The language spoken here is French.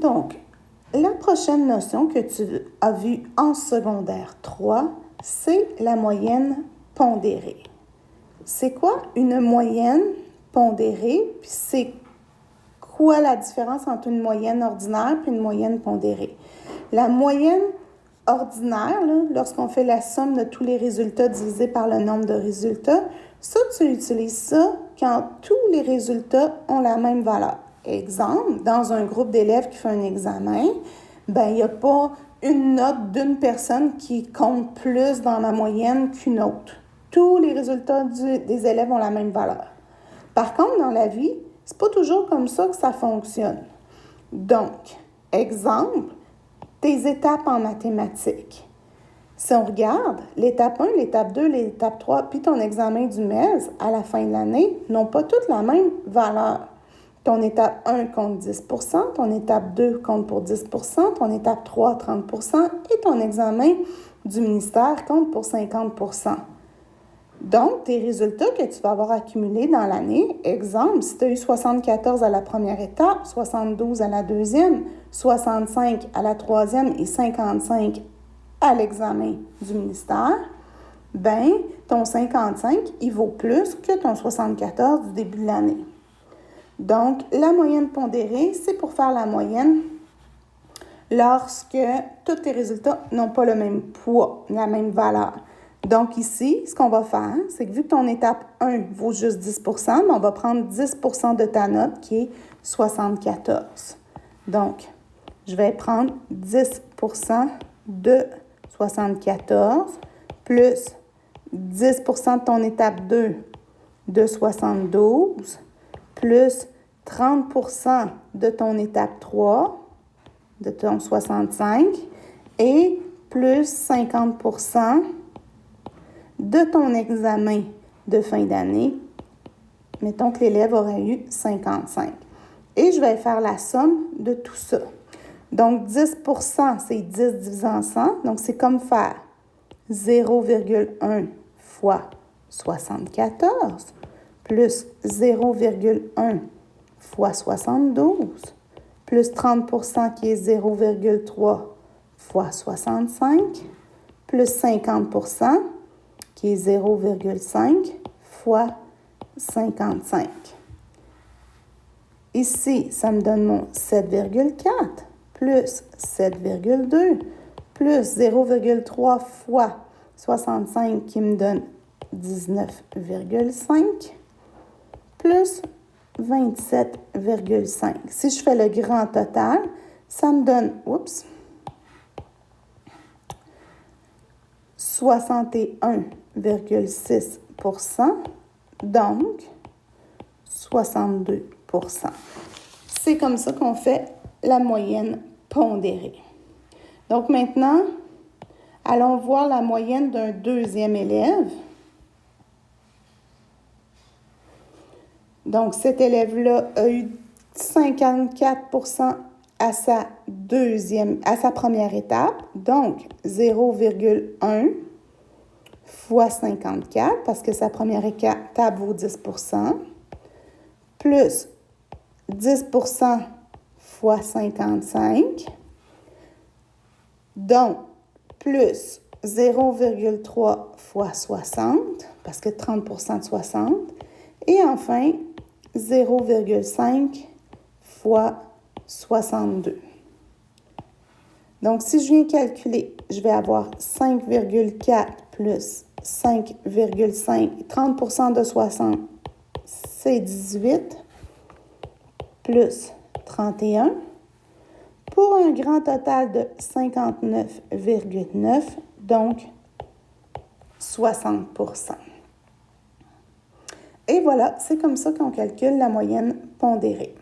Donc, la prochaine notion que tu as vue en secondaire 3, c'est la moyenne pondérée. C'est quoi une moyenne pondérée? Puis c'est quoi la différence entre une moyenne ordinaire et une moyenne pondérée? La moyenne ordinaire, là, lorsqu'on fait la somme de tous les résultats divisés par le nombre de résultats, ça, tu utilises ça quand tous les résultats ont la même valeur. Exemple, dans un groupe d'élèves qui fait un examen, ben il n'y a pas une note d'une personne qui compte plus dans ma moyenne qu'une autre. Tous les résultats des élèves ont la même valeur. Par contre, dans la vie, c'est pas toujours comme ça que ça fonctionne. Donc, exemple, tes étapes en mathématiques. Si on regarde, l'étape 1, l'étape 2, l'étape 3, puis ton examen du MES à la fin de l'année n'ont pas toutes la même valeur. Ton étape 1 compte 10 %, ton étape 2 compte pour 10 %, ton étape 3, 30 % et ton examen du ministère compte pour 50 %. Donc, tes résultats que tu vas avoir accumulés dans l'année, exemple, si tu as eu 74 à la première étape, 72 à la deuxième, 65 à la troisième et 55 à l'examen du ministère, bien, ton 55, il vaut plus que ton 74 du début de l'année. Donc, la moyenne pondérée, c'est pour faire la moyenne lorsque tous tes résultats n'ont pas le même poids, la même valeur. Donc ici, ce qu'on va faire, c'est que vu que ton étape 1 vaut juste 10 %, on va prendre 10 % de ta note qui est 74. Donc, je vais prendre 10 % de 74 plus 10 % de ton étape 2 de 72 plus 30 % de ton étape 3 de ton 65 et plus 50 % de ton examen de fin d'année. Mettons que l'élève aurait eu 55. Et je vais faire la somme de tout ça. Donc, 10 %, c'est 10 divisé en 100. Donc, c'est comme faire 0,1 fois 74 plus 0,1 fois 72 plus 30 % qui est 0,3 fois 65 plus 50 % qui est 0,5 fois 55. Ici, ça me donne mon 7,4 plus 7,2 plus 0,3 fois 65 qui me donne 19,5 plus 27,5. Si je fais le grand total, ça me donne, 61,6 %, donc 62 %. C'est comme ça qu'on fait la moyenne pondérée. Donc maintenant, allons voir la moyenne d'un deuxième élève. Donc, cet élève-là a eu 54 % à sa première étape. Donc, 0,1 fois 54, parce que sa première étape vaut 10 %, plus 10 % fois 55, donc plus 0,3 fois 60, parce que 30 % de 60, et enfin 0,5 fois 62. Donc, si je viens calculer, je vais avoir 5,4 plus 5,5, 30 % de 60, c'est 18, plus 31, pour un grand total de 59,9, donc 60 %. Et voilà, c'est comme ça qu'on calcule la moyenne pondérée.